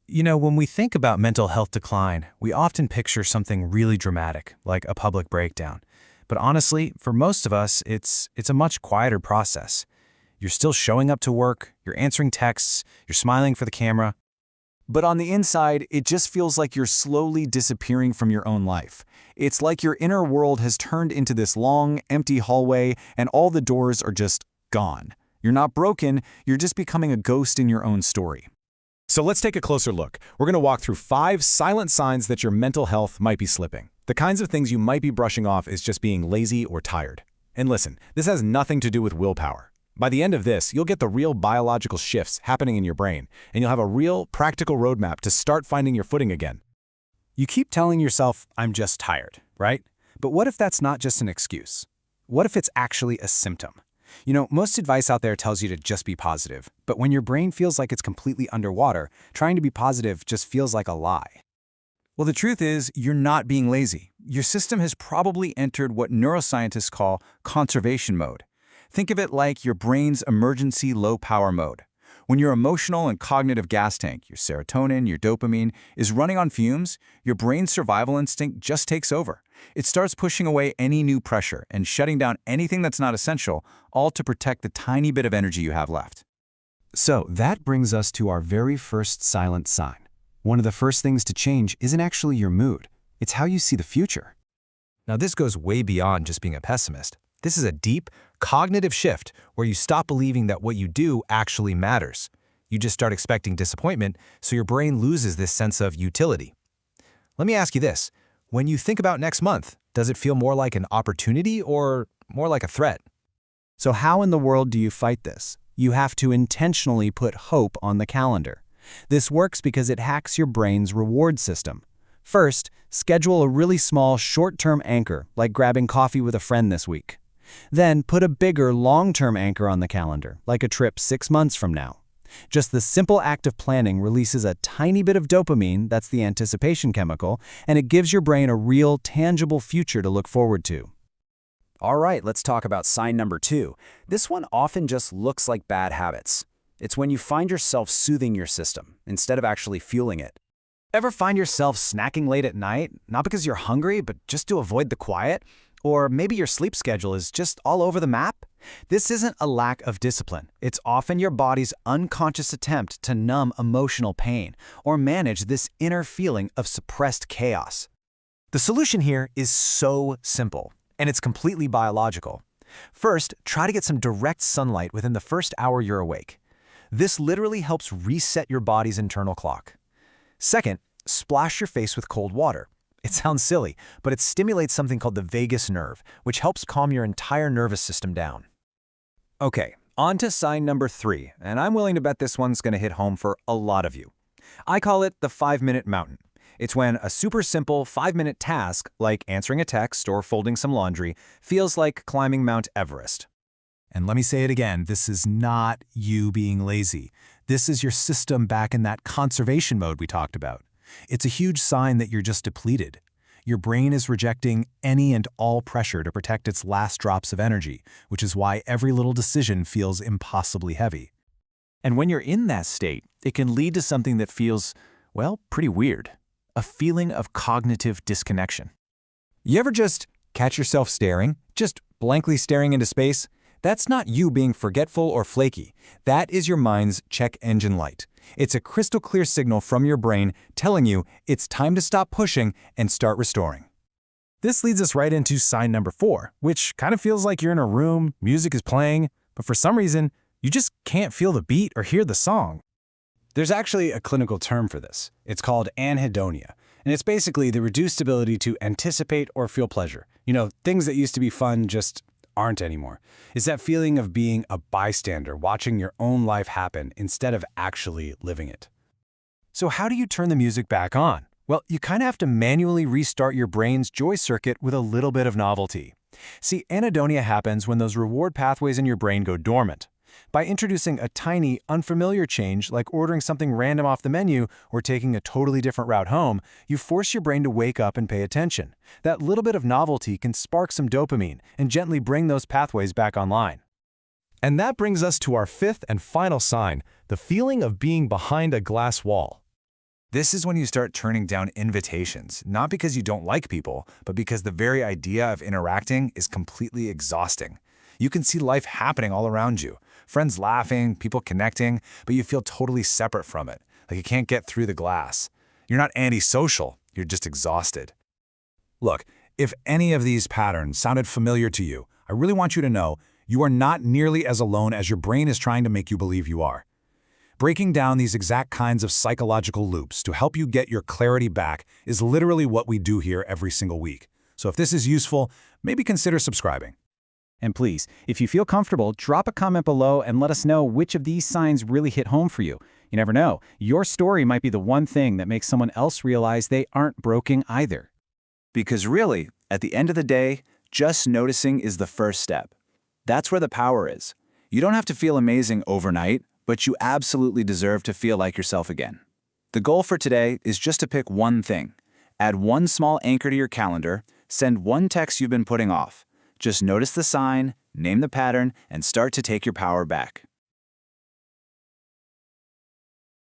When we think about mental health decline, we often picture something really dramatic, like a public breakdown. But honestly, for most of us, it's a much quieter process. You're still showing up to work, you're answering texts, you're smiling for the camera. But on the inside, it just feels like you're slowly disappearing from your own life. It's like your inner world has turned into this long, empty hallway, and all the doors are just gone. You're not broken, you're just becoming a ghost in your own story. So let's take a closer look. We're going to walk through 5 silent signs that your mental health might be slipping. The kinds of things you might be brushing off as just being lazy or tired. And listen, this has nothing to do with willpower. By the end of this, you'll get the real biological shifts happening in your brain, and you'll have a real, practical roadmap to start finding your footing again. You keep telling yourself, I'm just tired, right? But what if that's not just an excuse? What if it's actually a symptom? Most advice out there tells you to just be positive, but when your brain feels like it's completely underwater, trying to be positive just feels like a lie. Well, the truth is, you're not being lazy. Your system has probably entered what neuroscientists call conservation mode. Think of it like your brain's emergency low-power mode. When your emotional and cognitive gas tank, your serotonin, your dopamine, is running on fumes, your brain's survival instinct just takes over. It starts pushing away any new pressure and shutting down anything that's not essential, all to protect the tiny bit of energy you have left. So that brings us to our very first silent sign. One of the first things to change isn't actually your mood. It's how you see the future. Now, this goes way beyond just being a pessimist. This is a deep, cognitive shift where you stop believing that what you do actually matters. You just start expecting disappointment, so your brain loses this sense of utility. Let me ask you this. When you think about next month, does it feel more like an opportunity or more like a threat? So how in the world do you fight this? You have to intentionally put hope on the calendar. This works because it hacks your brain's reward system. First, schedule a really small short-term anchor, like grabbing coffee with a friend this week. Then put a bigger long-term anchor on the calendar, like a trip 6 months from now. Just the simple act of planning releases a tiny bit of dopamine, that's the anticipation chemical, and it gives your brain a real, tangible future to look forward to. All right, let's talk about sign number 2. This one often just looks like bad habits. It's when you find yourself soothing your system instead of actually fueling it. Ever find yourself snacking late at night, not because you're hungry, but just to avoid the quiet? Or maybe your sleep schedule is just all over the map? This isn't a lack of discipline. It's often your body's unconscious attempt to numb emotional pain or manage this inner feeling of suppressed chaos. The solution here is so simple, and it's completely biological. First, try to get some direct sunlight within the first hour you're awake. This literally helps reset your body's internal clock. Second, splash your face with cold water. It sounds silly, but it stimulates something called the vagus nerve, which helps calm your entire nervous system down. Okay, on to sign number 3, and I'm willing to bet this one's going to hit home for a lot of you. I call it the 5-minute mountain. It's when a super simple 5-minute task, like answering a text or folding some laundry, feels like climbing Mount Everest. And let me say it again, this is not you being lazy. This is your system back in that conservation mode we talked about. It's a huge sign that you're just depleted. Your brain is rejecting any and all pressure to protect its last drops of energy, which is why every little decision feels impossibly heavy. And when you're in that state, it can lead to something that feels, well, pretty weird. A feeling of cognitive disconnection. You ever just catch yourself staring, just blankly staring into space? That's not you being forgetful or flaky. That is your mind's check engine light. It's a crystal clear signal from your brain telling you it's time to stop pushing and start restoring. This leads us right into sign number 4, which kind of feels like you're in a room, music is playing, but for some reason, you just can't feel the beat or hear the song. There's actually a clinical term for this. It's called anhedonia, and it's basically the reduced ability to anticipate or feel pleasure. Things that used to be fun just aren't anymore. It's that feeling of being a bystander, watching your own life happen instead of actually living it. So how do you turn the music back on? Well, you kind of have to manually restart your brain's joy circuit with a little bit of novelty. See, anhedonia happens when those reward pathways in your brain go dormant. By introducing a tiny, unfamiliar change like ordering something random off the menu or taking a totally different route home, you force your brain to wake up and pay attention. That little bit of novelty can spark some dopamine and gently bring those pathways back online. And that brings us to our 5th and final sign, the feeling of being behind a glass wall. This is when you start turning down invitations, not because you don't like people, but because the very idea of interacting is completely exhausting. You can see life happening all around you, friends laughing, people connecting, but you feel totally separate from it, like you can't get through the glass. You're not antisocial, you're just exhausted. Look, if any of these patterns sounded familiar to you, I really want you to know you are not nearly as alone as your brain is trying to make you believe you are. Breaking down these exact kinds of psychological loops to help you get your clarity back is literally what we do here every single week. So if this is useful, maybe consider subscribing. And please, if you feel comfortable, drop a comment below and let us know which of these signs really hit home for you. You never know, your story might be the one thing that makes someone else realize they aren't broken either. Because really, at the end of the day, just noticing is the first step. That's where the power is. You don't have to feel amazing overnight, but you absolutely deserve to feel like yourself again. The goal for today is just to pick one thing. Add one small anchor to your calendar, send one text you've been putting off. Just notice the sign, name the pattern, and start to take your power back.